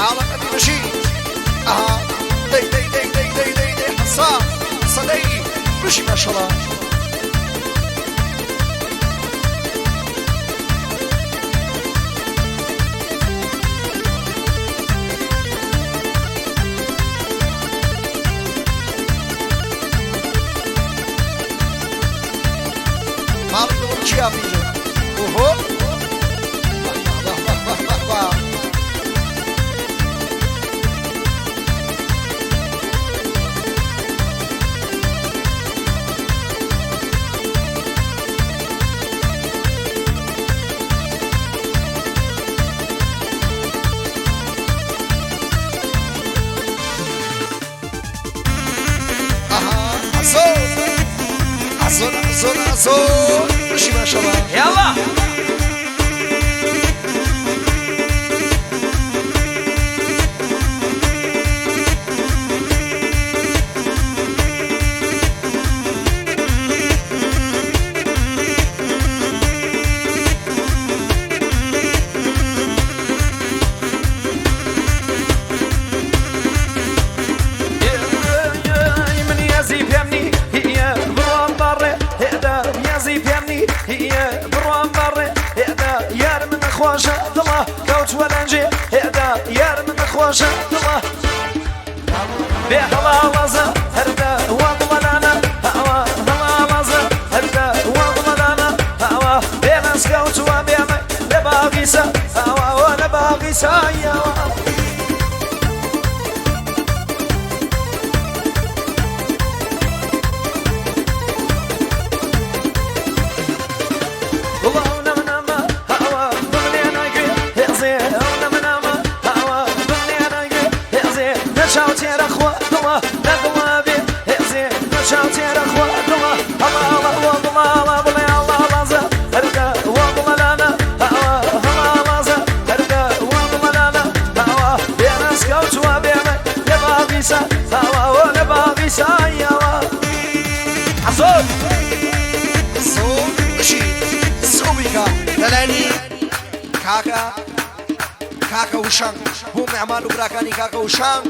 حالك أبي مشي أها دي دي دي دي دي دي دي حصان صدي مشي ما شاء الله مالك دور شيا فيجو اوهو عزول مشي ما شاء الله يلا الله كوت ولنجي هدا يار من خوش الله بيح الله لازم هدا وضمنا هوا الله لازم هدا وضمنا هوا بينس كوت وبيعمل لباغيسا هوا ولا باغيسا يا كاكا وشان بو معمال وبراكاني كاكا وشان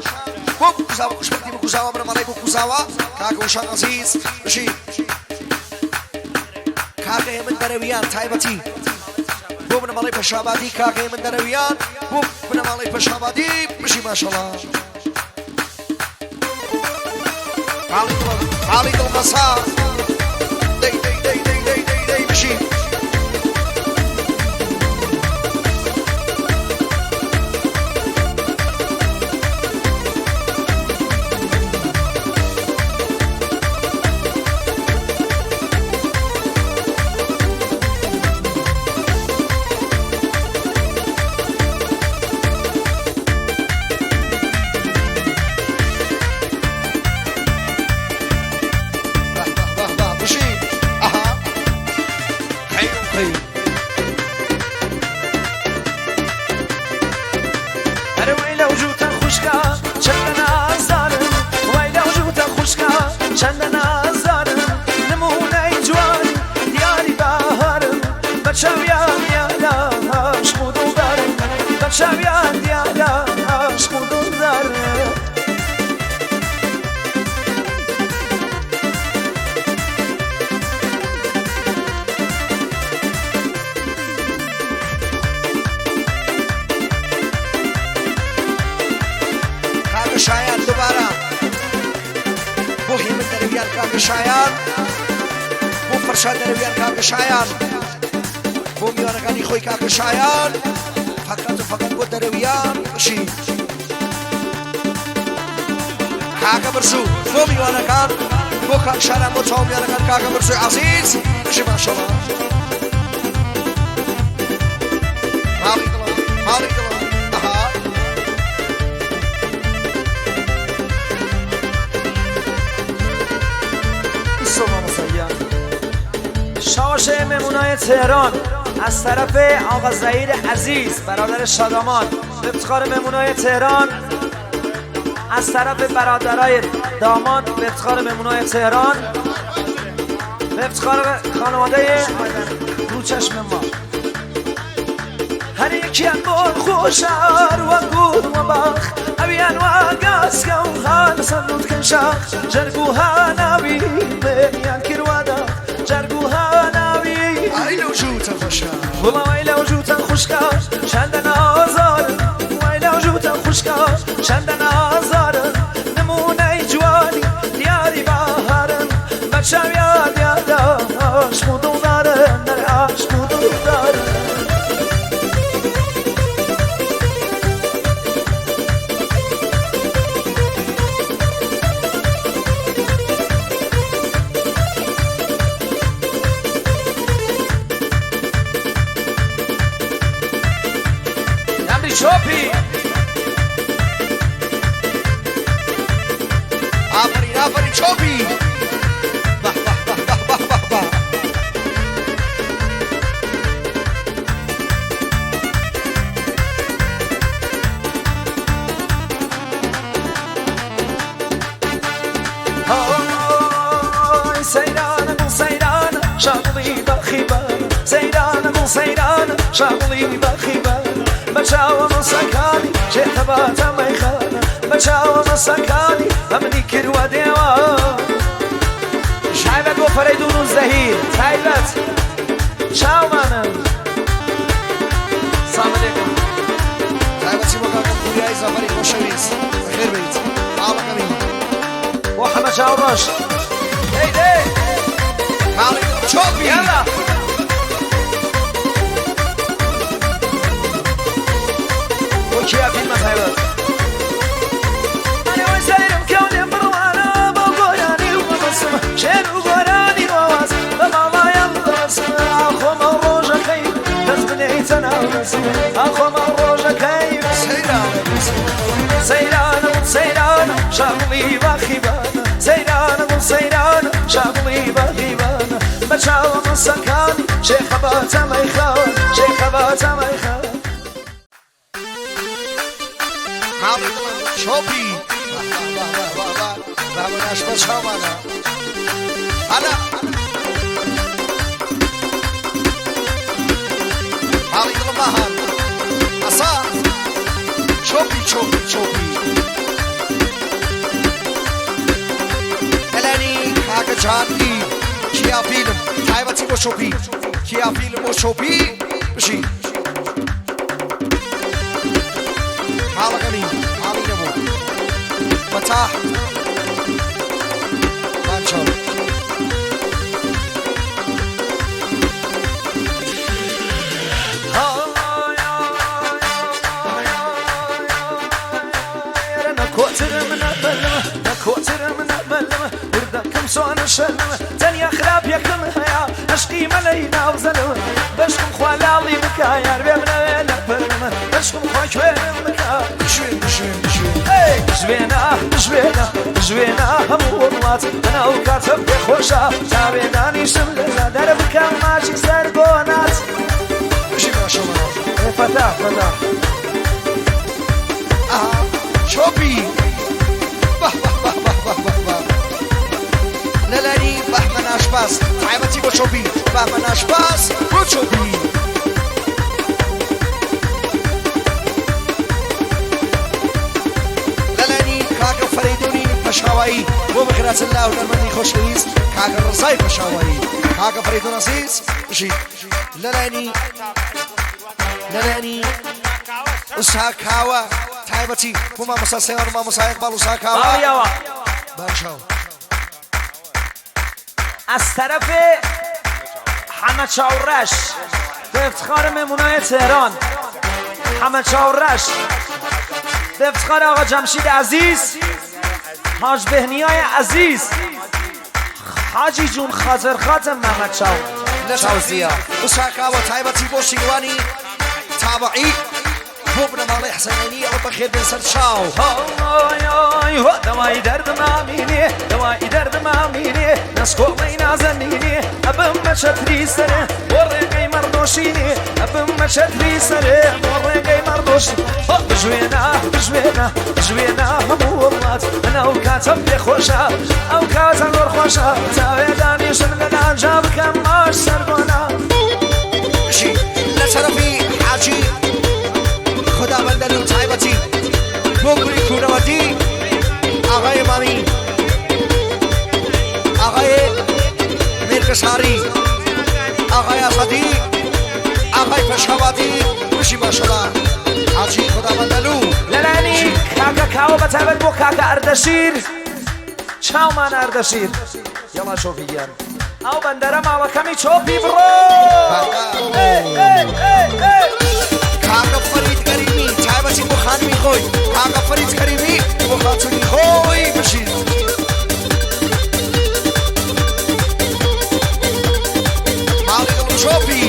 بو كوزاوا كشبتي بكوزاوا من مالي بكوزاوا كاكا وشان عزيز مشي كاكا يمن درويان تايبتي بو من مالي بشابادي كاكا يمن درويان بو من مالي بشابادي مشي ما شاء الله علي المساء دي دي دي دي دي دي دي مشي شایان دوباره بوهی من درویان کاک شایان بو فرشاد درویان کاک شایان بو میوانکانی خوی کاک شایان فقط بو درویان بشی کاک برسو بو میوانکان بو کاک شایان بو تو میوانکان کاک برسو عزیز بشی ماشاءالله مالی دلان شاش مهمونای تهران از طرف آقا زهیر عزیز برادر شادامان به افتخار مهمونای تهران، از طرف برادرای داماد به افتخار مهمونای تهران، به افتخار خانواده رو چشم ما. هر یکیان بۆ خۆشار وەگوڵ وەباخ ئەویان واگاسکە و هان سەرنوتکەن شاخ جەرگ و هاناوی بێنیان کردوادە جەرگ و هاناوی ئای لەو ژووتە خۆشە وڵەوەی لەو ژووتە خوشکە چەندە نازارن وای لەو ژووتە خوشکە چەندە نازارن نمونەی جوانی دیاری باهارن بە چاویان دیادا عاشق و دڵدارن دەر عاشق و دڵدارن شوپی آفرین آفرین شوپی به به به به به به به سیران گل سیران شاغلی بخیبان سیران گل سیران شاغلی بخیبان بچاوە مەسەکانی شێتەباتە مەیخانە بەچاوە مەسەکانی ئەمنی کردوە دێوان شایبەت بۆ فەرەیدون و زەهیر تایبەت چاومانە سلام عەلەیکم تایبەتی بۆ کاکە پوریای زەفەری خۆشەویست بەخێر بێیت ماڵەکەمی بۆ حەمە چاوڕۆژ دەی دەی ماڵی چۆپی یالا وكيا في المثل أنا وزيرم كوني بروانة بقولاني وبسمة شين وقولاني وواس بماما يلبسم أخو مروجة كيف تسبني تناوسم أخو مروجة كيف سيران سيران شغلي بخيبان سيران سيران شغلي بخيبان بشاو من سكاني شيخ بات ميخان شيخ بات ميخان شوپی و نشبه شامانه حالا حالی دل ماهان اصا شوپی شوپی شوپی الانی کاکا جانی کیا فیلم تایبتی با شوپی کیا فیلم با شوپی بشی حالا قمیم حالی نمو متاح مانشو سوان شلمه تنيا خراب يكم هيا اشقي ملينا وزلمه بشكم خوالالي مكاير بيمنا ويلا فرمه بشكم خوش وين مكا بشوين بشوين بشوين اي جوينا جوينا جوينا هم والله انا وكاتب خوشا تابعاني شمله دربك ماشي سرقونات بشي ما شاء الله فتح فتح شوبي بح بح بح بح بح بح لالاني بحمن اشباس تعبتي بشوبي بحمن اشباس بشوبي لالاني كاكا فريدوني بشاوي وبخيرات الله ونرمني خوش ليس كاكا الرصاي بشاوي كاكا فريدون عزيز بشي لالاني وساكاوا تعبتي وما مساسيان وما مسايق بالو ساكاوا بانشاو از طرف حمد شاورش به افتخار مهمونای تهران حمد شاورش به افتخار آقا جمشید عزیز حاج بهنیای عزیز حاجی جون خاطر خاتم محمد شاوزیا وساكاوا تعبتي بوشيواني تابعي بوبنا مالي حسيني او بخير بن سرشاو دوائی درد مامینی دوائی درد مامینی نسکو می نازنینی ابم مشتری سره ورقی مردوشینی ابم مشتری سره ورقی مردوشینی بجوینا بجوینا بجوینا همو والله انا وكاتب لي خوشا او كاتب لور خوشا تاویدانی شنگنا جاب کم ماش سرگونا شي لا شرفي حاجي خاطی بشی ماشاءالله حاجی خدا بندلو لەلانی کاکە کاوە بەتایبەت بۆ کاکە ئەردەشیر چاومان ئەردەشیر یاڵا چۆپی گیان ئەو بەندەرە ماڵەکەمی چۆپی بڕۆ کاکە فرید کەریمی تایبەتی بۆ خانمی خۆی کاکە فرید کەریمی بۆ خاتوونی خۆی بشین ماڵی دڵ و چۆپی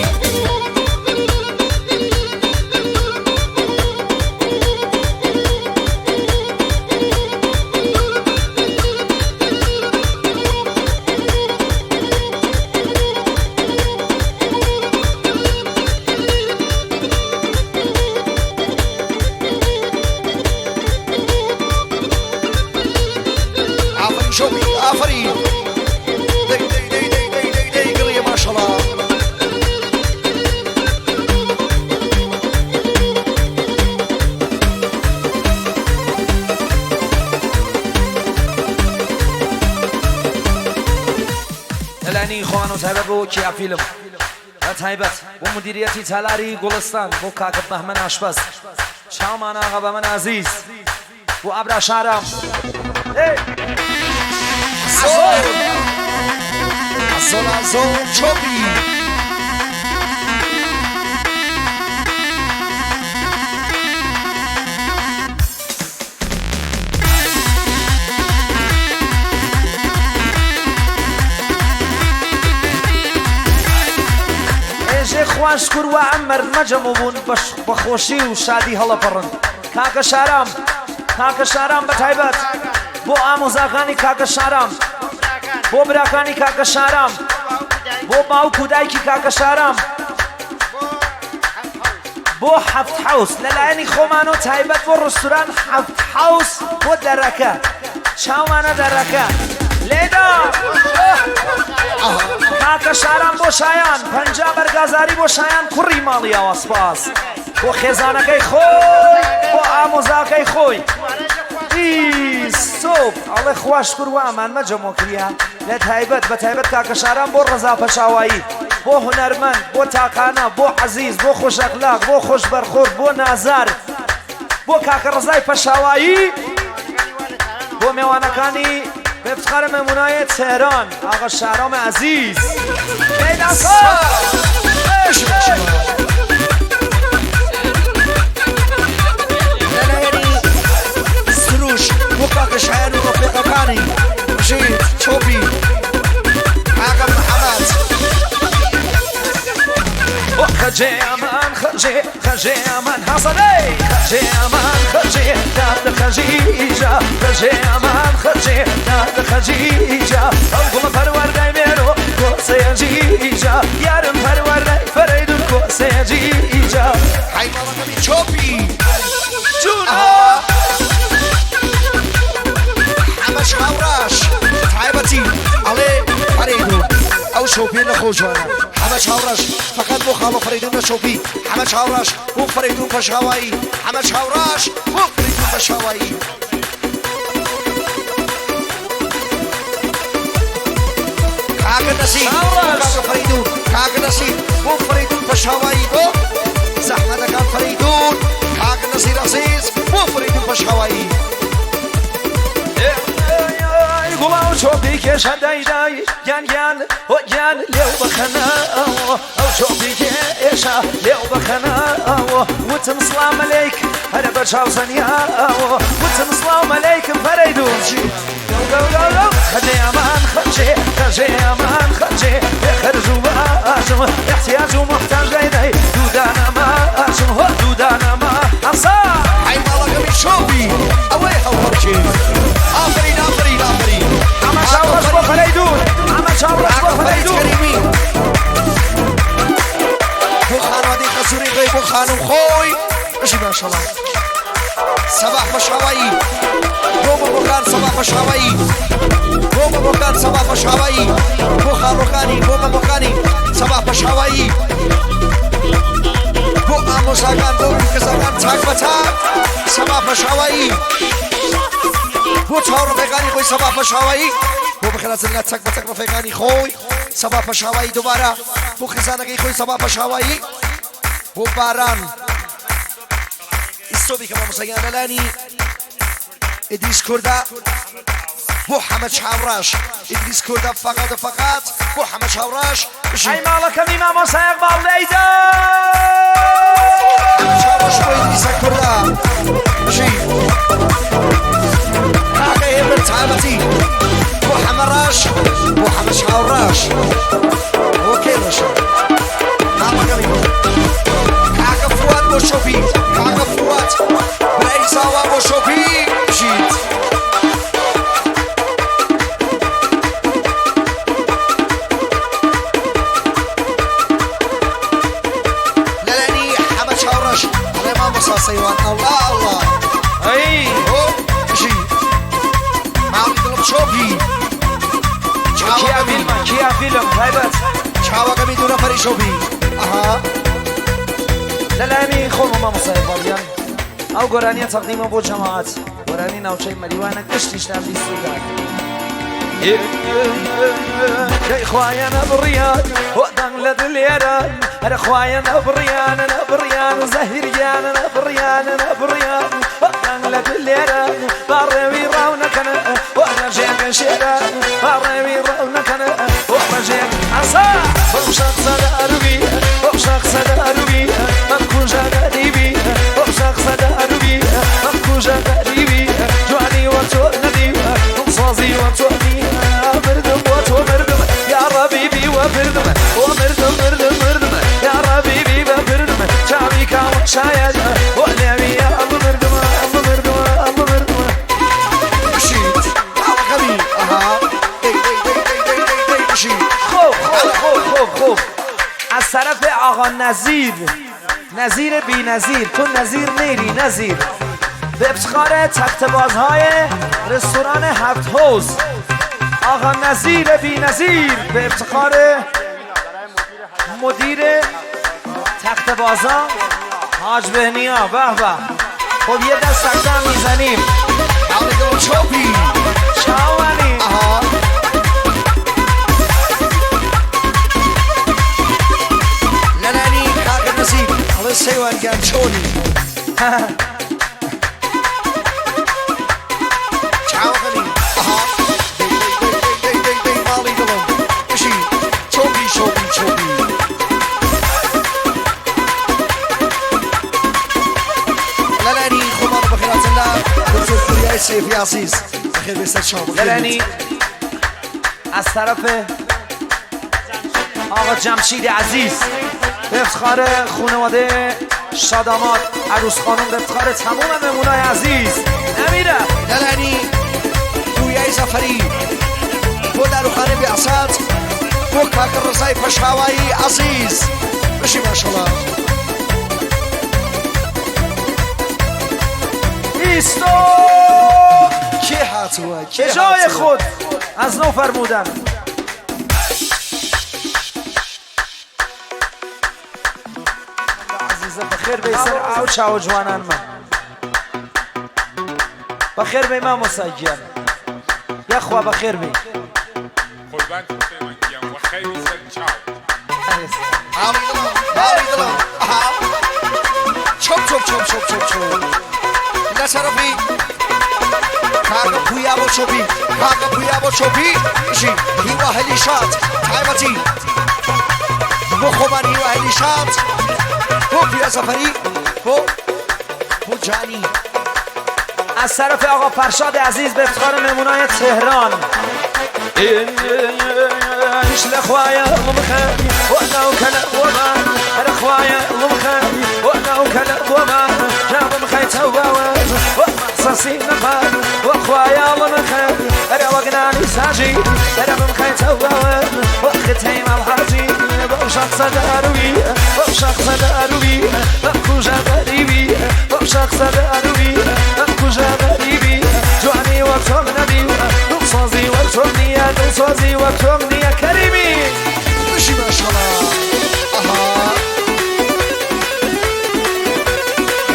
شوفي آفرين دي دي دي دي دي دي دي قرية ما شاء الله لەلانی خوان و تایبەت بۆ کیا فیلم بە تایبەت بۆ مدیریەتی تالاری گوڵستان بۆ کاکە بەهمەن ئاشپەز چاومان ئاغا بەمەن عەزیز بۆ ئابرا شارام عزول عزول چوبی ئێژێ خوان شکر و ئەم مەرمەجەمە بوون بە خۆشی و شادی هەڵەپەڕن کاکە شارام کاکە شارام بە تایبەت بۆ ئامۆزاکانی کاکە شارام بۆ براکانی کاکە شارام بۆ باوک و دایکی کاکە شارام بۆ حەفت حەوس لەلایەنی خۆمانەوە تایبەت بۆ ڕستوران حەفت حەوس بۆ دەرەکە چاوانە دەرەکە لێدا کاکە شارام بۆ شایان پەنجا بەرگازاری بۆ شایان کوڕی ماڵی ئاواسپاس بۆ خێزانەکەی خۆی بۆ ئامۆزاکەی خۆی سۆپ ئەڵێ خواشکر و ئەمانمە جەمۆکریا لە تایبەت بە تایبەت کاکە شاران بۆ ڕەزا پەشاوایی بۆ هونەرمەند بۆ تاقانە بۆ عەزیز بۆ خۆش ئەخلاق بۆ خۆش بەرخۆرد بۆ نازار بۆ کاکە ڕەزای پەشاوایی بۆ میوانەکانی بێفتخارە مەمونایە تێران ئاغا شارام عەزیز وكاك شعير ورفيق كاني جيد شوبي عقب محمد خجي امان خجي امان حصلي خجي امان خجي داد خجيجا خجي امان خجي داد خجيجا القم فرورداي ميرو كوسيجيجا يارم فرورداي فريدو كوسيجيجا هاي مالك شوبي جونا حمش هاوراش تعبتي عليه فريدو او شوبي نخوجوانا حمش هاوراش فقط بو خالو فريدو نشوبي حمش هاوراش بو فريدو فشاوي حمش هاوراش بو فريدو فشاوي كاغ نسي كاغ فريدو كاغ نسي بو فريدو فشاوي بو زحمة كان فريدو كاغ نسي عزيز بو فريدو فشاوي گوڵاو چۆپی کێشە دایدای گیان گیان هۆ گیان لێو بەخەنەوە ئەو چۆپی کێشە لێو بەخەنەوە وتم سڵام عەلەیک هەرە بە چاوزەنیاوە وتم سڵام عەلەیکم پەرەی دووچی خەجێ ئەمان خەجێ ئەمان خەجێ خەرج و باشم احتیاج و محتاج دەینەی دوودانەمە ئاشم هۆ دوودانەمە ئەسا هاي مالك شوبي اوي هاوڕکی آفرین آفرین آفرین ئەمە چاوڕەش بۆ فەرەیدون ئەمە چاوڕەش بۆ فەرەیدون بۆ خانوادەی قەسووری خۆی بۆ خانم خۆی بەشی ماشەڵڵا سەباح پەشاوایی بۆ بەبۆکان سەباح پەشاوایی بۆ بەبۆکان سەباح پەشاوایی بۆ خاڕۆکانی بۆ بەبۆکانی سەباح پەشاوایی بۆ ئامۆژاکان بۆ کەسەکان چاک بە چاک سەباح پەشاوایی بۆ چاوەڕێکەکانی خۆی سەباح پەشاوایی بۆ بەخێرازنگات چەک بە چەک ڕفێکانی خۆی سەباح پەشاوایی دووبارە بۆ خێزانەکەی خۆی سەباح پەشاوایی بو باران الصوبي كمان مصيان لاني ادريس كردا محمد شاوراش ادريس كردا فقط محمد شاوراش اي مالك امام مصيان بالليدا محمد شاوراش وادريس كردا ماشي هاكا هي مرتعبتي محمد راش محمد شاوراش اوكي ماشي مالك امام كاكا فوات بوشوفي كاكا فوات بريزاوا بوشوفي جيت لالاني حمد شاورش على ما مصاصيوان الله الله اي هو جيت معاوي دلم شوفي كيا فيلم هايبت شاوا قمي دونا فري شوفي اها للاني خون ما مصيب باليان او قرانية تقديم ابو جماعات قراني ناوشي مليوانا كشتيش نام دي السودان يا اخوايا انا بالريان وقدان لدليران انا اخوايا انا بالريان زهريان انا بالريان وقدان لدليران بارمي راونك انا وانا جاك شيران بارمي راونك انا وانا جاك عصا ومشاق صداربي ومشاق صداربي مكو جاقريبي ومشاق صداربي مكو جاقريبي جواني وتوني نصازي وتوني مردم يا ربيبي ومردم مردم يا ربيبي ومردم شعبي وشايد ونبي يا مردم مشيت على قمي اها دي مشيت خوب از طرف آقا نظیر بی نظیر تو نظیر نیری نظیر به افتخار تختبازهای رستوران هفت حوض آقا نظیر بی نظیر به افتخار مدیر تختبازان حاج بهنیا به به خب یه دست تکتم میزنیم علیکم چوبی شاوانی اها لالاني كاكا نسيب الله يسيوان قام شوني شعاو غني اها دي مالي دلم مشي شوبي لالاني خمار بخيرات الله دكتور كوريا سيف يا عزيز بخير بيسال شام لالاني از طرف آقا جمشید عزیز به افتخار خانواده شادامات عروس خانم به افتخار تمام مهمونای عزیز امیره لالاني توياي زفري بو داروخانه بأسات بو كاكر رزاي پشهاوایی عزيز بشي ما شاء الله ایستو كي هاتوا به جای خود از نو فرمودن عزیزه بخیر بیسر او جوانان من بخیر بی من مسجل یا خواه بخیر بی قربان من میگم و خیلی سر چاو مالي دلم اها چوب لا شرفي كاكا بويا بو شوبي شي هيوا هليشات تايمتي بخوبان هيوا هليشات بو بيا سفري بو جانی از طرف آقا فرشاد عزیز به افتخار مهمونای تهران ايش الاخوايا مخي وانا وكلا وما الاخوايا مخي وانا وكلا وما جاب مخي توباوات ومحصصين نفاد واخوايا مخي انا وقناني ساجي انا مخي توباوات واختي مع الحاجي بوشخص داروي بوشخص داروي بكوجا غريبي بوشخص داروي بكوجا غريبي جواني وقتهم نبي نصازي وقتهم نصازي وقتهم يا كريمي ماشي ما شاء الله اها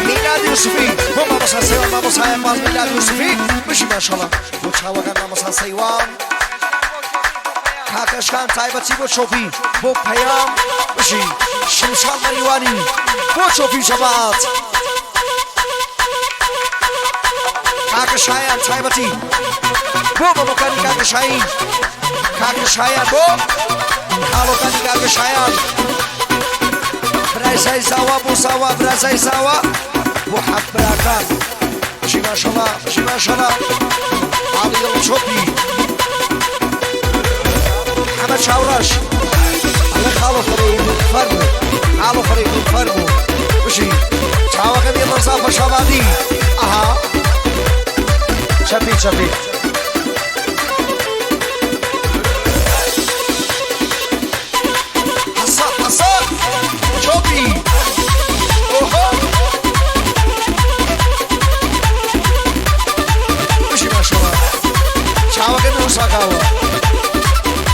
ميلاد يوسفي هم مسا سيوان ما مسا يمان ميلاد يوسفي ماشي ما شاء الله وشاوغان ما مسا سيوان کاکەشکان تایبەتی بۆ چۆپی بۆ پەیام بژی شمشان مەریوانی بۆ چۆپی جەماعەت کاکەشایان تایبەتی بۆ بەبەکانی کاکەشایی کاکەشایان بۆ کاڵۆکانی کاکەشایان برایزای زاوا بۆ زاوا برازای زاوا بۆ حەق براکان بژی ماشەڵا بژی ماشەڵا ئاڵی دڵ چۆپی همه چاوراش الله خالو فريق فرمو خالو فريق فرمو بشي چاوا كبير مرزا شبابي اها شبي شبي حصاد حصاد شوبي اوه بشي ما شاء الله چاوا كبير مساكاوا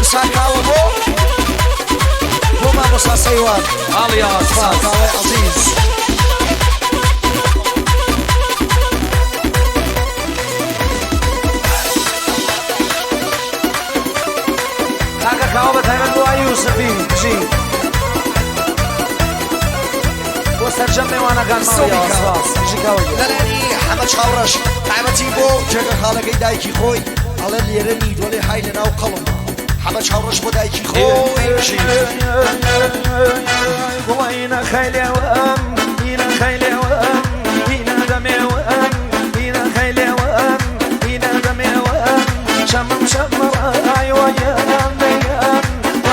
مساكاوا بو ما مسا سيوان علي يا مساكاوا عزيز كاكا كاوبة هيمن بو يوسفي جي وسرجمي وانا كان مالي اسواس جي كاوي لالاني حمد شاورش تعبتي بو جاكا خالقي دايكي خوي على اللي رميد ولي حايلنا وقلم حمد شاورش بو دايكي خوي جي وين خيلي وام هنا خيلي وام هنا دمي وام هنا خيلي وام هنا دمي وام شمم شمر ويام بيام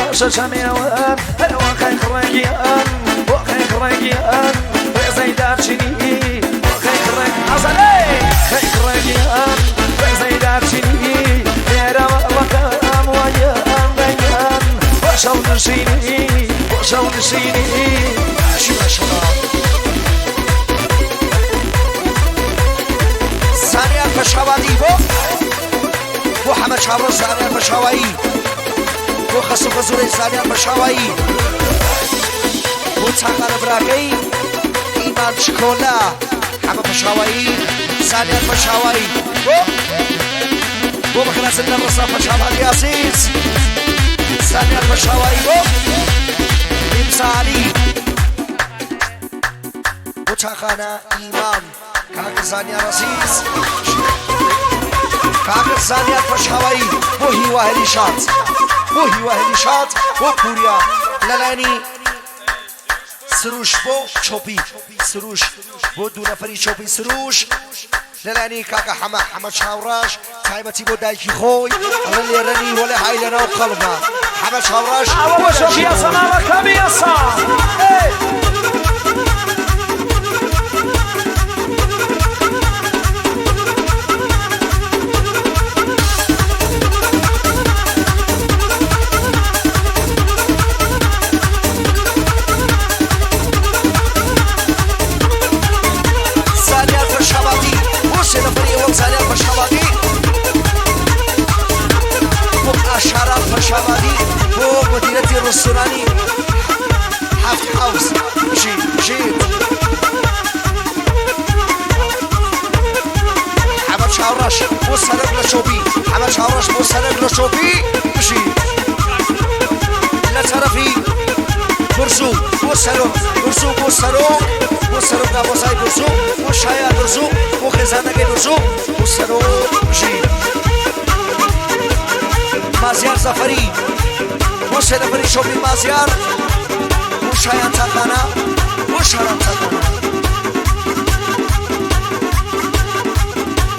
راشا شمي وام وخيك ريان وخيك ريان وزيدات شني وخيك ريان أصلي خيك ريان وزيدات شني يا رب وكام ويام بيام وشو نشيني وشو نشيني شو ما شاء الله ثانية فشوادي بو حمد شاورش ثانية فشوائي بو خسو خزوري ثانية فشوائي بو تاقر براكي إيمان شكولا حمد فشوائي ثانية فشوائي بو بخلاص النرسة فشوائي عزيز ثانية فشوائي إمسالي وتاقنا إيمان كاك ثانية رسيس كاك ثانية فشوائي وهي واهلي شات وهي واهلي شات وبوريا لالاني سروش بو چوبي سروش بو دو نفري چوبي سروش لالاني كاكا حمد شاوراش تايبتي بو دايكي خوي الله اللي رني ولا هايلنا وقلبنا حمد شاوراش وشوشي يا سلامة كبي يا صاح شبابي هو مدينة الرستوراني حفت هاوس جي حمد شاورش مستند لشوبي حمد شاورش مستند لشوبي جي لطرفي برزو بوسرو برزو بوسرو بوسرو نباسای برزو بوشایا برزو بوخزانگی برزو بوسرو جي مازیار زفری موشه نفری شوبی مازیار موشایان تاقانا موشاران تاقانا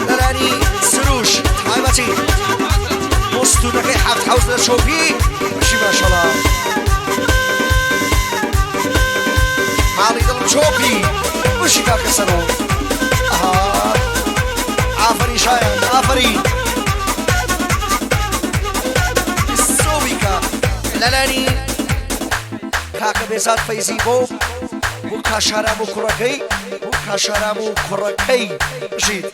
لالانی سروش تایبتی مستونقی حفت حوز شوبی بشی ماشالله حالی دل شوبی بشی که کسنو آفری شایان آفری لالاني كاكا بيزاد فايزي بو كاشارامو كوراكي كاشارامو كوراكي جيد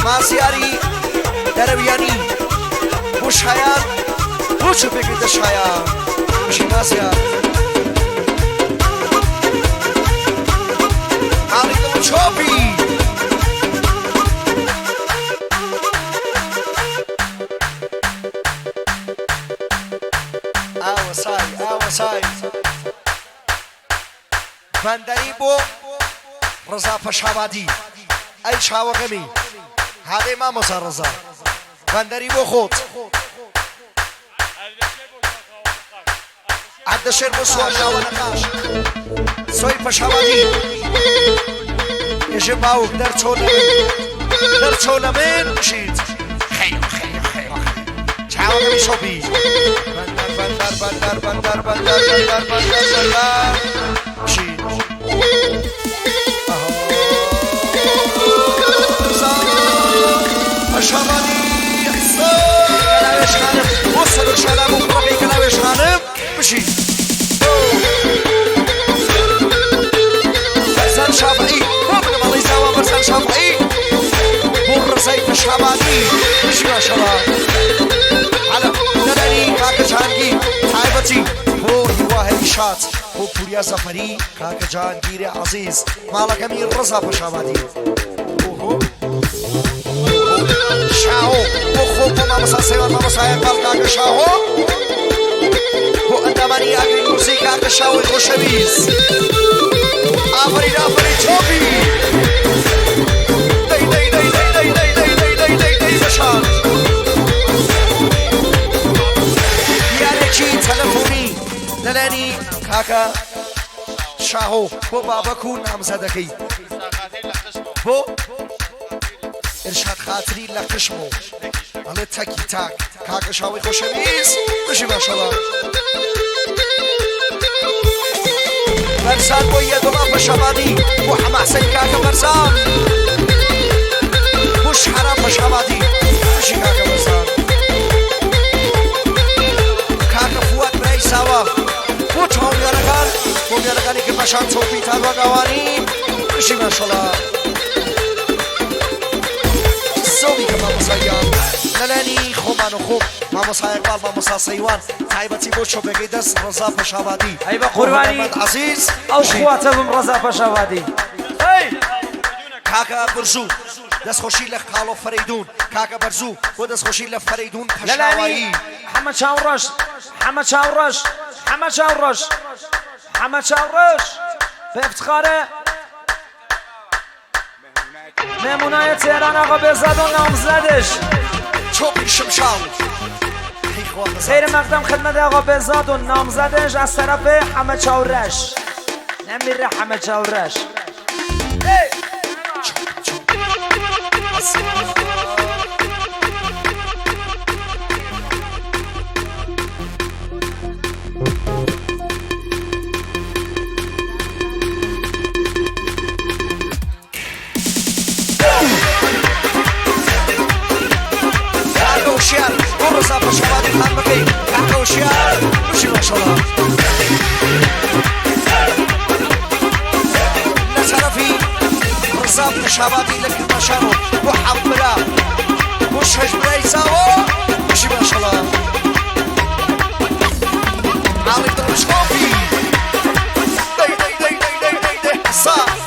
مازياري دروياني بوش حيان بوش بيكي دش حيان بشي مازيار علي دو شوبي ئاوەسای بەندەری بۆ ڕزا پەشابادی ئەی چاوەگەمی هادەی مامۆسا ڕزا بەندەری بۆ خۆت عەردەشێر بۆ سواشاوە نەقاش سۆی پەشابادی ێژێ باوک دەرچۆ لە من بشیت چاوەگەمی شۆپی بەندەر بشیت پەشابادی کەلاوێش خانم بۆ سەدر شەلام و کوڕەکەی کەلاوێش خانم بشیت بەرزان شافعی بۆ بنەمەڵی زاوا بەرزان شافعی بۆ ڕزای پەشابادی بشی ماشەڵڵا حەلە نەدەنی کاکە جانگی تایبەتی بۆ هیواهەی شات بۆ پوریا زەفەری کاکە جانگیری عەزیز ماڵەکەمی ڕزا پەشابادی شاهۆ بۆ خۆ بۆ مامەسا سەیوان مامەسایە کاڵ کاکە شاهۆ بۆ ئەندامانی ئاگری موزی کاکە شاوەی خۆشەویست ئافرین چۆپی دەی بەشان یارێکی تەلەفۆنی لەلایەنی کاکە شاهۆ بۆ بابەک و نامزەدەکەی بۆ ئێرشاد خاتری لە قشمۆ ئەڵێ تەکی تاک کاکە شاوەی خۆشەویست بشی ماشەڵڵا بەرزان بۆ یەدوڵا پەشابادی بۆ حەماسەی کاکە بەرزان بۆ شحەرا پەشابادی بشی کاکە بەرزان کاکە فواد برای ساوە بۆ چاومیانەکانی کە پەشان چۆپی تاروەگاوانی بشی ماشەڵڵا زۆمی کە مامۆساییان لەلایەنی خۆمان و خۆم مامۆسا ئەقبال مامۆسا سەیوان تایبەتی بۆ چۆپێکەی دەست ڕزا پەشابادی ئەی بە قوربانی عەزیز ئەو خواتە بم ڕزا پەشابادی کاکە بەرزوو دەستخۆشی لە کاڵۆ فەرەیدون کاکە بەرزوو بۆ دەستخۆشی لە فەرەیدون پەشاوایی حەمە چاوڕەش بە افتخارە مهمونای تهران آقا بهزاد و نامزدش چۆپی شمشاو خیر مقدم خدمت آقا بهزاد و نامزدش از طرف همه چاورش نمیره همه چاورش ڕزا پەشابادی خان بکەی کاکە وشیار بشی ماشەڵڵا لە سەرەفی ڕزا پەشابادی لە کرماشانۆ بۆ حەمبرا بۆ شەش برای چاوە بشی ماشەڵڵا ئاڵی دڵشکۆپی ساف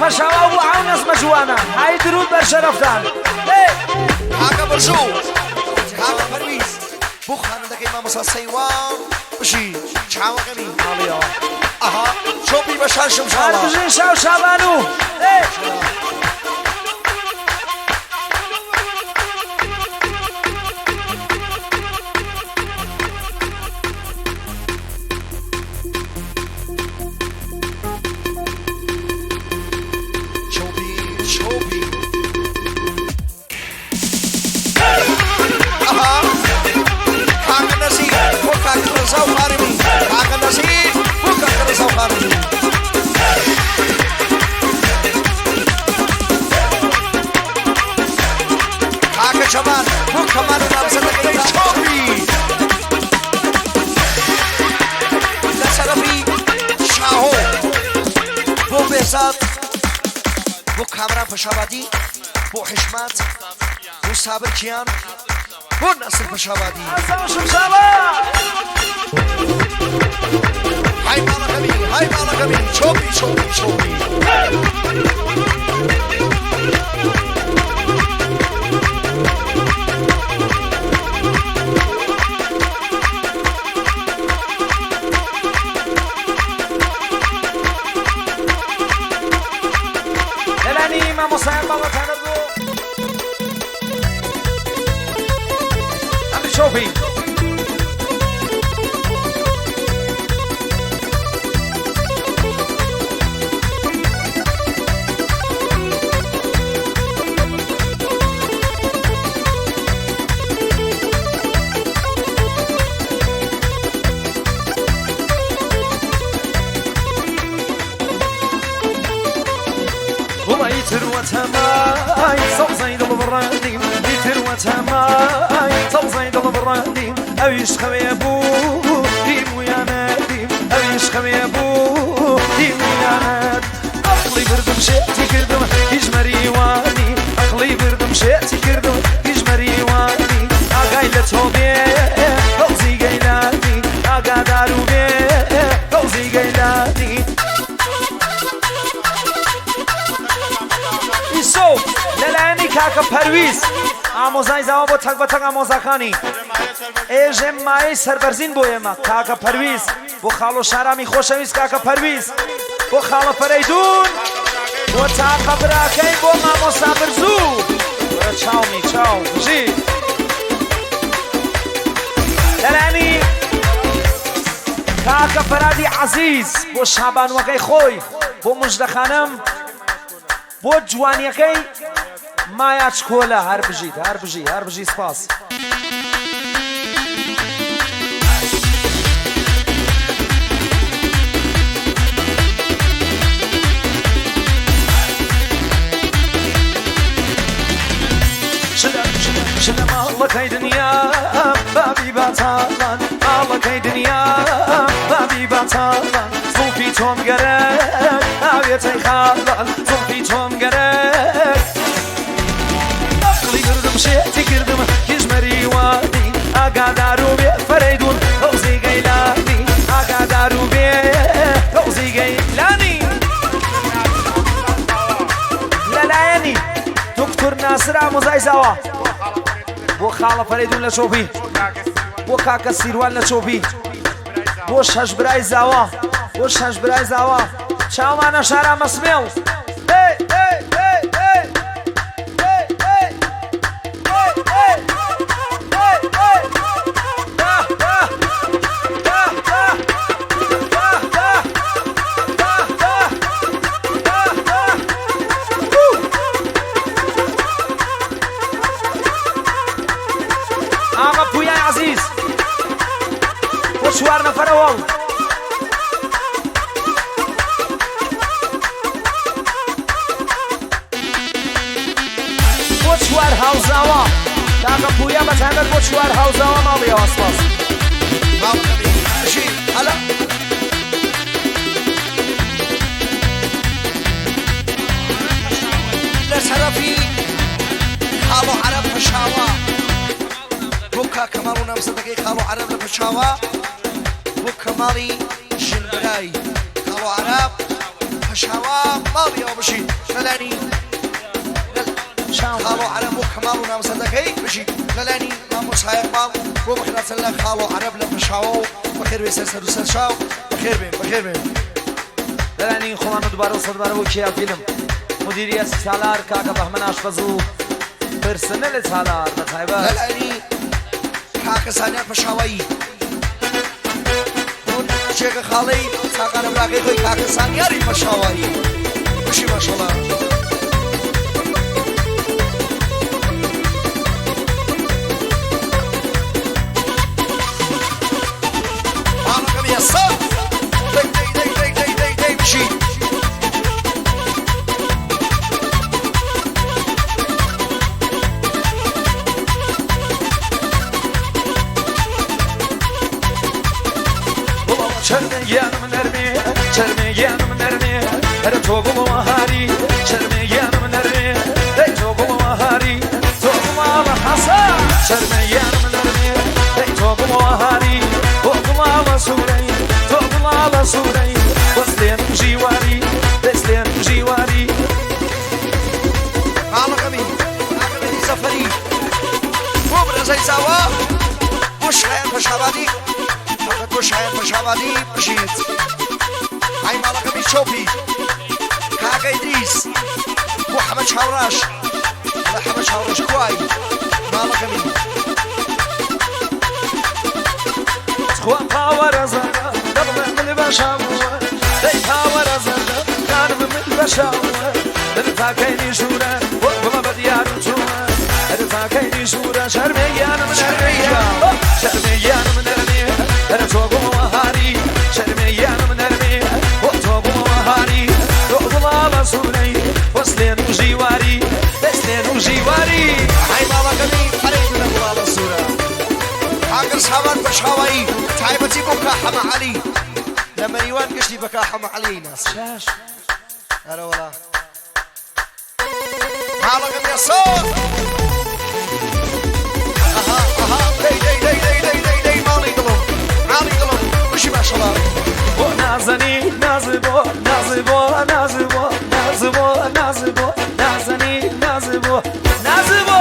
پەشاوا بوو ئەو نەزمە جوانە های درود بەر شەرەفتان کاکە بەرزوو کاکە پەرویز بۆ خانوادەکەی مامۆسا سەیوان بشی چاوەگەمی ماڵیەوە ئەها چۆپی بەشان شمشاڵە بژین شاو شابانوو جمال بۆ کەمان و نامزەدەکەی چۆپی لە سەرەفی شاهۆ بۆ بێزاد بۆ کامران پەشابادی بۆ حشمات بۆ سابر کیان بۆ نەسر پەشابادی شوقي دلني ما مصاحب بابا تنبو عم شوفي وتماي صوصي دل براني يتر وتماي صوصي دل براني أويش خوي أبو ديمو يا ناديم أويش خوي أبو ديمو يا ناد أقلي بردم شئتي كردم يجمري واني أقلي بردم شئتي كردم يجمري واني أغايلة توبي فوزي قيلاني أغادارو بي فوزي قيلاني دلانی کاکا پرویز آموزای زمان با تک و تک آموزاکانی ایجم مای سربرزین بوی ما کاکا پرویز بو خالو شرامی خوشویز کاکا پرویز بو خالو فریدون بو تاقا براکی بو مامو سابرزو برا چاو می چاو جی دلانی کاکا فرادی عزیز بو شعبان وکی خوی بو مجد خانم بۆ جوانیەکەی مایاچ کۆلە هەر بژی سپاس شلە ماڵەکەی دنیا بابی باتاڵان ماڵەکەی دنیا بابی باتاڵان زوڵفی تۆم گەرەک ئاوێتەی خاڵان زوڵفی تۆم گەرەک ئەقڵی کردم شێتی کردم کژمەری وانی ئاگادار و بێ فەرەیدون فەوزی گەیلانی ئاگادار و بێ فەوزی گەیلانی لەلایەنی دکتۆر ناسر ئامۆزای زاوە بۆ خاڵە فەرەیدون لە چۆپی بۆ کاکە سیروان لە چۆپی بۆ شەش برای زاوە بۆ شەش برای زاوە چاومانە شارە مەسمێڵ ئامە پویای عەزیز بۆ چوار نەفەرەوەڵ بۆ چوار هاوزاوە کاکە پویا بەتایبەت بۆ چوار هاوزاوە ماڵیەوە سپاس ماشي هلا لسرفي خالو عرب فشاوة بوكا كمالو نمسدقي خالو عرب لفشاوة بوكا مالي جنبراي خالو عرب فشاوة مالي وبشي للاني خالو عرب بوكا مالو نمسدقي بشي للاني مامو سايق مال بو بخير سلا خالو عرب لفشاوة بخير بيسر سر شاو بخير بين للاني خوانا دوباره صدباره بو کیا فیلم مدیریت سالار کاکا بهمن آشپزو پرسنل سالار بتایبەت للاني كاكا سانيا فشاوي شيخ خالي كاكا نبراكي خوي كاكا سانيا ري فشاوي بشي ما شاء الله بشي Çermeyanım nermi, çermeyanım nermi, her togumu mahari, çermeyanım nermi, hey togumu mahari, togumu ala hasa, çermeyanım nermi, hey togumu mahari, togumu ala surey, togumu ala surey, vaslenim jivari. پشاوادی فقط بو شاید پشاوادی بشید های مالقمی چوپی کاغ ادریس بو حمد شاوراش حمد شاوراش کوای مالقمی خوا باور زنده دلم من بشاور دی باور زنده کارم من بشاور دل تاکینی شوره بابا بدیارم چوره دل تاکینی شوره شرمیانم شرمیانم نرمی در توگم هاری شرمیانم نرمی توگم هاری دوباره سوری وصلن وجیواری وصلن وجیواری های مالقمی خریدن دوباره سوره اگر سامان بشاوی تعبتي بكا حما علي لما يوان قشتي بكا حما علي ناس شاش هلا والله مالك يا صوت اها دي مالي قلم وش ما شاء الله نازني نازبو نازبو نازبو نازبو نازبو نازني نازبو نازبو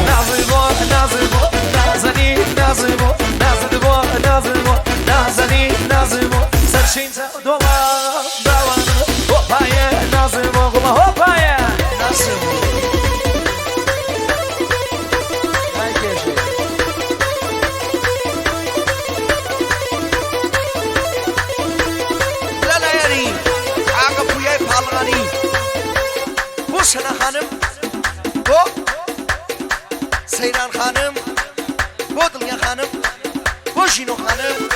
نازبو نازبو نازني نازبو نازبو نازبو نازني نازبو سرشين دولا دوان هوبايا نازبو هوبايا نازبو هاي كيشي لا يعني عاقب وياي بالغاني بوس انا خانم بو سيران خانم بودل يا خانم بوشينو خانم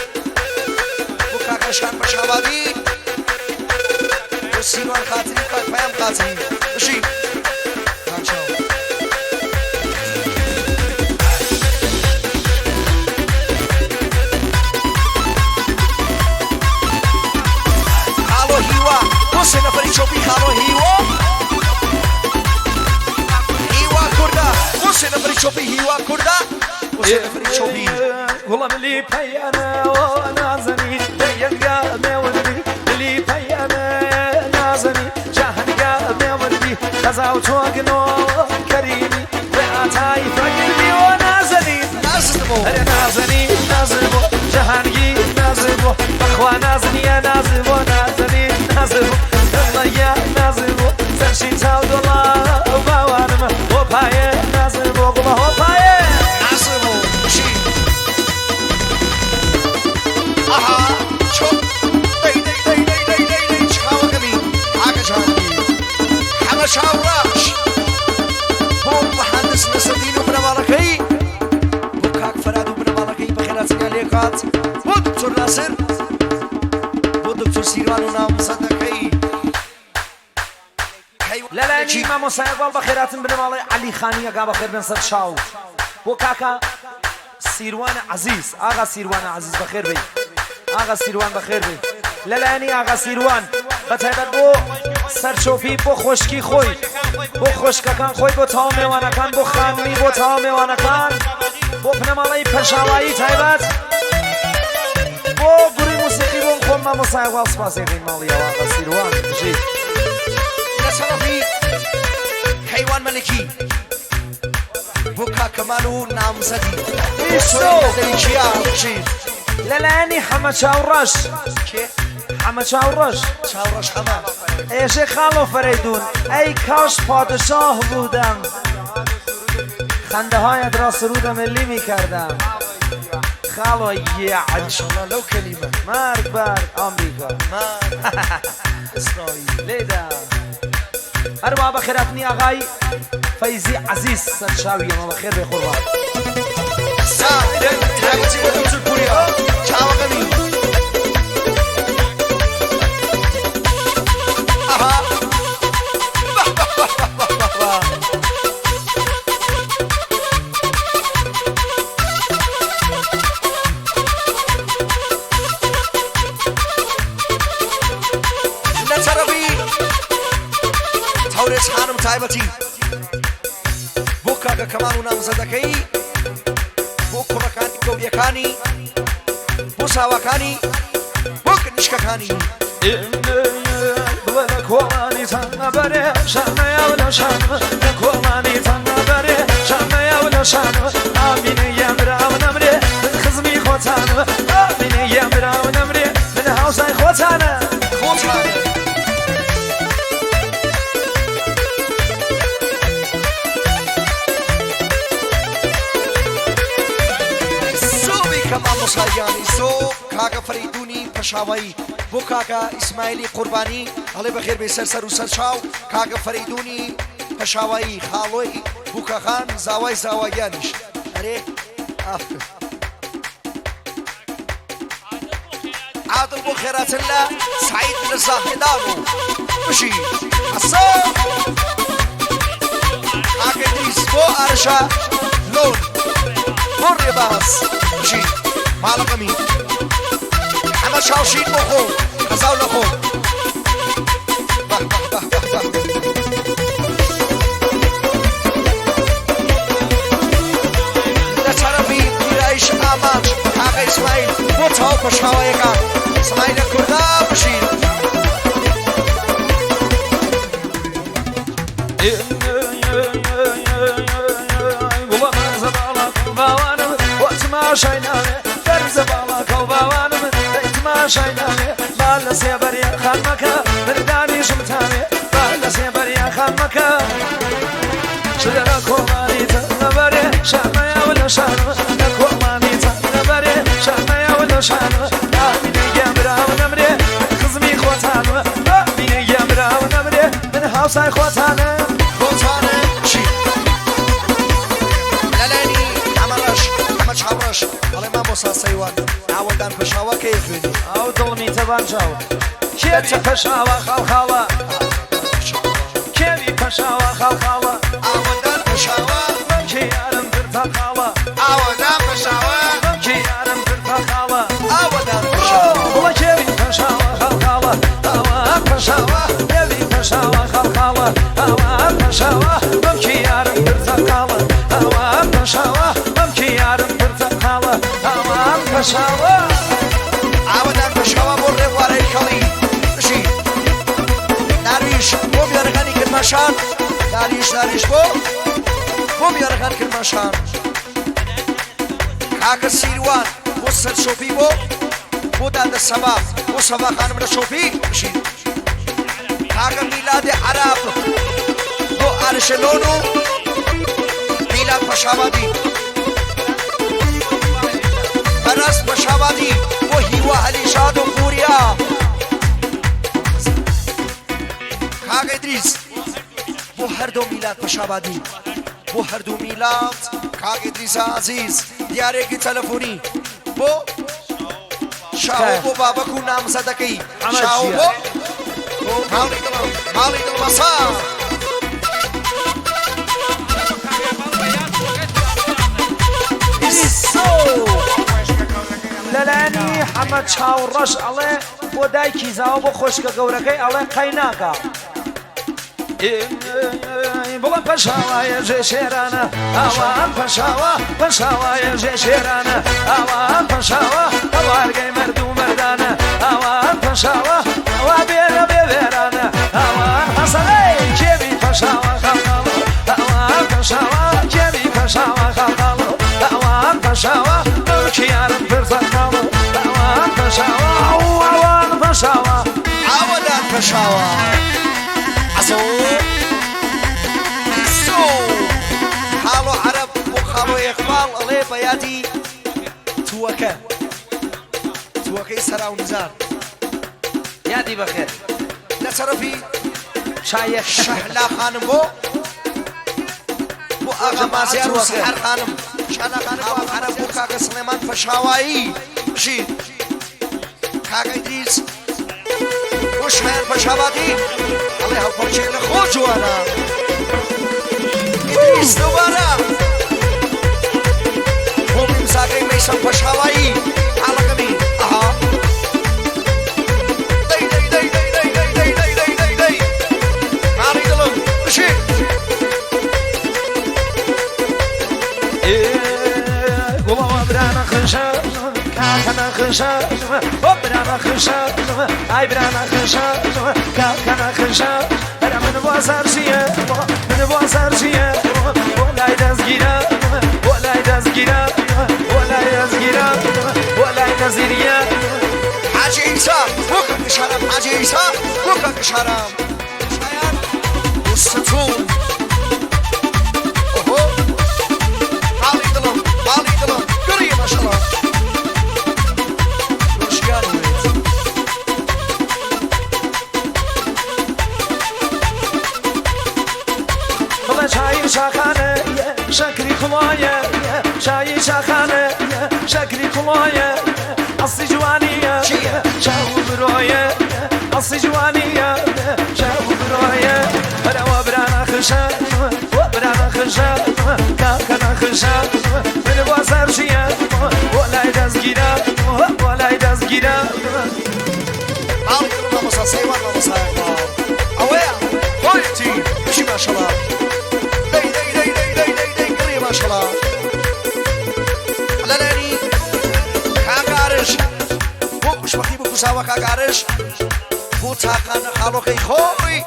بوكاكاشان بشابادي بوسينوان خاطري بيام خاطري بشي هانشاو خالو هيوا بوسينا فري شوبي خالو هيوا هيوا كردا بوسينا فري شوبي هيوا كردا بوسينا فري شوبي والله ملي بيانا ونازني بيا مولدي ملي بيانا نازني جهن قا مولدي خزاو توقنو كريمي بأتاي فقلبي ونازني نازني نازبو جهانجي نازبو اخوة نازني يا نازبو نازني نازبو الله يا نازبو سرشي تاو دولا وباوانم وبايا نازبو قبا وبايا نازبو بشي اها شو دي شكاوة قمين حاجة جهانجي حما شاوراش بو مهندس نصدين وبن مالكي بو كاك فراد وبن مالكي بخيرات عليكات بو دكتور ناصر بو دكتور سيروان ونام صدقي لا لا ني ما مسايق بخيرات بن مالي علي خانية قا بخير بن صد شاو بو كاكا سيروان عزيز آغا سيروان عزيز بخير بي آغا سيروان بخير بي لا لا ني آغا سيروان بتهدد بو سرشوفي بو خوشكي خوي بو خوشكا كان خوي بو تامي وانا كان بو خانوي بو تامي وانا كان بو بن مالي پشاوائي تايبت بو گوري موسيقي بو خون ما مسايق والسپاسي بن مالي آغا سيروان جي نصرفي حيوان ملكي بوكا كمالو نامزدي لا لا اني حمد شاورش كيف حمد شاورش حمام ای شیخ خالو فریدون ای کاش پادشاه بودم خنده هایت را سرود ملی می کردم خالو یعج انشالله لو كلمة مرگ بر آمریکا اسرائيل لیدا اروا بخیراتنی آقای فیزی عزیز سرشاوی ما بخیر به قربان سعد تاكسي ودكتور كوريا شاو غني اها نتربي تورس خانم تايبتي بوكا كمان ونامزدكي بو كركاني كوريكاني بو ساواكاني بو كنشكاكاني ولا كواني تنبري شانا يا ولا شانا كواني تنبري شانا يا ولا شانا آمين يا مرا ونمري خزمي خۆتانە خۆتانە كما مصارياني سو كاكا فريدوني بشاوي بو كاكا اسماعيلي قرباني الله بخير بسر سر وسر شاو كاكا فريدوني بشاوي خالوي بوكا خان زاوي زاويانش اري عادل بو خيرات الله سعيد بن الزاهدانو مشي الصوت كاكا ادريس بو ارشا لون مر باص مشي مالك مين محمد شاوشين مخو غزاو لخو بح بح بح بح بح لشرفي بيرايش آماج حاقة إسماعيل بوتهاو بشاوة يكا إسماعيل كردا بشير شاينانه فرز بالا كوباوانم ما شاينانه بالا سيبريا خانمكا برداني شمتانه بالا سيبريا خانمكا شدنا كومانيتا نبري شاميا ولا شانو كومانيتا نبري شاميا ولا شانو مين يمرا ونمري خزمي خوتانو مين يمرا ونمري من هاوساي خوتانه شي لالاني عمل شعبرش الله ما موسى سيوان عودان بشاوة كيفني او ظلمي تبان جاو كيفي بشاوة خالخالة كيفي بشاوة خالخالة عودان بشاوة ممكي يارم برتا خالة عودان بشاوة ممكي يارم برتا خالة عودان بشاوة والله كيفي بشاوة خالخالة اوان بشاوة كيفي بشاوة خالخالة اوان بشاوة ممكي يارم برتا خالة اوان بشاوة ممكي يارم برتا خالة اوان بشاوة عودان بشاوة مرة واري خلي مشي ناريش بو بيارغاني كرماشان ناريش بو بيارغان كرماشان كاكا سيروان بو سر شوفي بو داد السبا بو سبا خانم دا شوفي مشي كاكا ميلاد عرب بو ارشلونو ميلاد بشاوادي برس بشاوادي بو هيوا علي شاد و بوريا كاكا ادريس بو هر دو ميلاد بشاوادي بو هر دو ميلاد كاكا ادريس عزيز دیاره کی تلفونی بو شاو بو بابا کو نام زدکی شاو بو مالی دل مسا لەلانی حەمەد چاوڕەش ئەڵێ بۆ دایکی زاوە بۆ خۆشکە گەورەکەی ئەڵێ قەیناکە بڵێ پەشاوایە ژێ شێرانە ئاوان پەشاوایە ژێ شێرانە ئاوان پەشاوە هەوارگەی مەرد و مەردانە ئاوان پەشاوە ئەوا بێرە بێ وێرانە ئاوان حەسەنەی کێوی پەشاوە خەڵخەڵە ئاوان پەشاوە کێوی پەشاوە خەڵخەڵە ئاوان پەشاوە کیارم پرسەکەڵە ئاوان پەشاوە ئاوان پەشاوە عودان بشاوة عزو حالو عرب وخالو إقبال الله بيادي توكا سراو نزار یادی بەخێر لسرفي شایەخ شهلا خانم بو آغا مازيار وسحر خانم شهلا خانم بو آغا عرب بو كاكا سليمان فشاوائي بشير كاكا إدريس بو شهر بشاواتي الله هاو پرچه لخو جوانا إدريس دوبارا بو ممزاقي ميسان فشاوائي على قمي أها كاكنا خشاش وبرانا خشاش اي برانا خشاش كاكنا خشاش انا من بواسرشيه ولا يدزغيرا ولا يدزغيرا حاجي انسان وقف مشان کاک شارم شایان ستون اوهو حالی دلم گریه ماشالله روشیان وید خلا چای شاخانه شکری خلایه چای شاخانه شکری خلایه اصلی جوانیه شاو برویه اصلی جوانیه شاو برویه برا برانا خشم برانا خشم کاکنا خشم من بازار شیه ولای دزگیره ولای دزگیره حالی دلم مسا سیوان مسا اویا قویتی بشی ماشالله دی گریه ماشالله لالانی کاکارش بوش بخی بو ساوا کاکارش بو تاقان خالقی خوی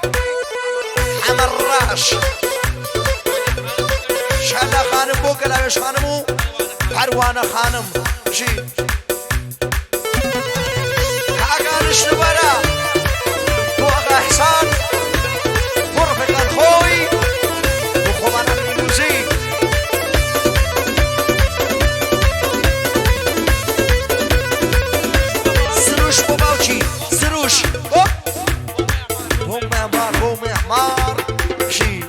حمر راش شادا خانم بو کلاوش خانمو پروانه خانم جی کاکارش نبرا بو آقا احسان بو رفقان خوی بو خوبان اقلیموزی سروش بو باوچی سروش بو معمار جی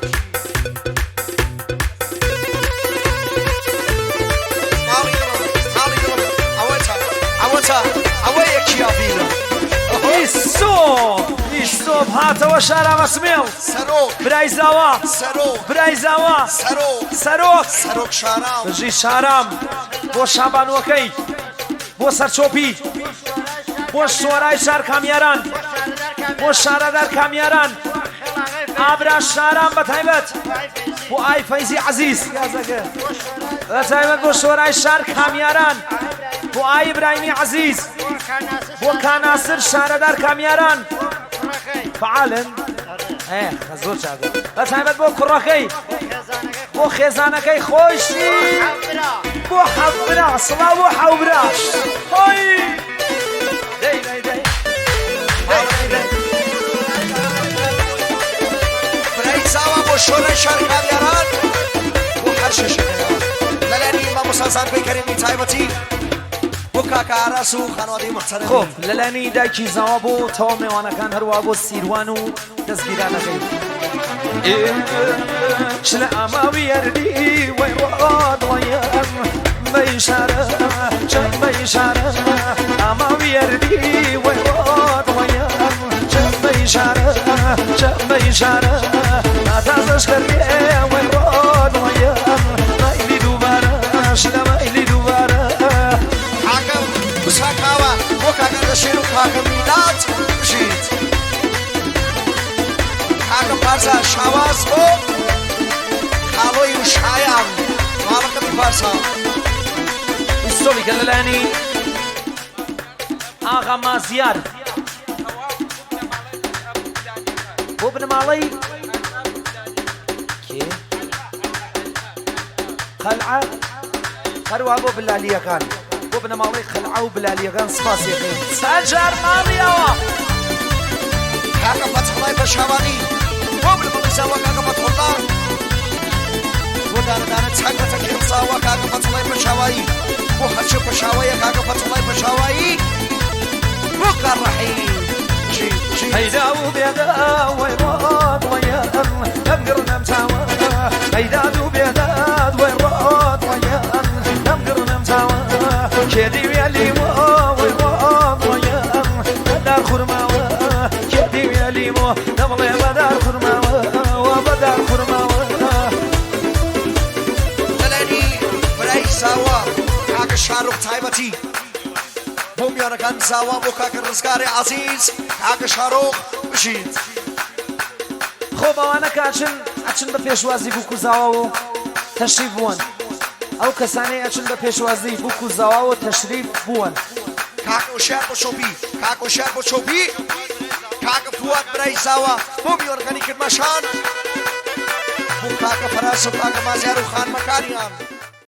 مالی دلم اوتا اوه یکی آبیرم ایستو هاتەوە شارە مەسمێڵ برای زاوا سەرۆک شارام بژی شارام بۆ شابانوەکەی بۆ سەرچۆپی بۆ شۆرای شار کامیاران بۆ شارەدار کامیاران ئابرا شارام بەتایبەت بۆ ئای فەیزی عەزیز بەتایبەت بۆ شۆرای شار کامیاران بۆ ئای ئیبراهیمی عەزیز بۆ کاناسر شارەدار کامیاران فعالن زۆر چاکە بەتایبەت بۆ کوڕەکەی بۆ خێزانەکەی خۆشی بۆ حەوبرا سڵاو بۆ حەوبرا خۆی برای زاوا بۆ شۆرەی شار کامیاران بۆ هەر شەشەکەیان لەلانی مامۆستازان پێکەرێنی تایبەتی بۆ کاکە ئاراس و خانوادەی محتەرەم خۆ لەلانی دایکی زاوا بۆ تەواو میوانەکان هەروە بۆ سیروان و دەستگیرانەکەی شلە ئاماوی یاردی وەی ڕۆڵەیەم بەیشارە چەند بەیشارە ئاماوی یاردی وەی ڕۆڵەیەم چەند بەیشارە چەند بەیشارە ناتازەش کردێ وەی ڕۆڵەیەم مەیلی دووبارە شلە مەیلی دووبارە وساکاوە بۆ کاکە دەشێن و کاکە میلاد بژیت کاکە پارسا شاواز بۆ خاڵۆی و شایان ماڵەکەمی پارسا ئیستۆلیکە لەلانی ئاغا مازیار بۆ بنەماڵەی کێ خەلعە هەروە بۆ بلالیەکان بۆ بنەماڵەی خەلعە و بلالیەکان سپاسیەکەین سەرجار ماڵیەوە کاکە فەتحوڵای پەشاوانی بۆ بنەماڵەی زاوا کاکە فەتحوڵا بۆ دانەدانە چاکەتەکەی زاوا کاکە فەتحوڵای پەشاوایی بۆ هەرچە پەشاوایە کاکە فەتحوڵای پەشاوایی بۆ کارڕەحیم هيدا وبيدا ويراد ويان نمقر نمتاوى هيدا وبيدا ويراد ويان نمقر نمتاوى كيدي ويالي ويراد ويان بدار خرماوى كيدي ويالي نمضي بدار خرماوى وبدار خرماوى لەلانی برای زاوا کاکە شارۆخ تایبەتی بۆ میوانەکان زاوا بۆ کاکە ڕزگاری عەزیز کاکە شارۆخ بژیت خۆ بەوانە کاچن ئەچن بە پێشوازی بووکو زاوا و تەشریف بوون ئەو کەسانەی ئەچن بە پێشوازی بووکو زاوا و تەشریف بوون کاکە وشار بۆ چۆپی کاکە وشار بۆ چۆپی کاکە فواد برای زاوا بۆ میوانەکانی کرماشان بۆ کاکە فەراس و کاکە مازیار و خانمەکانیان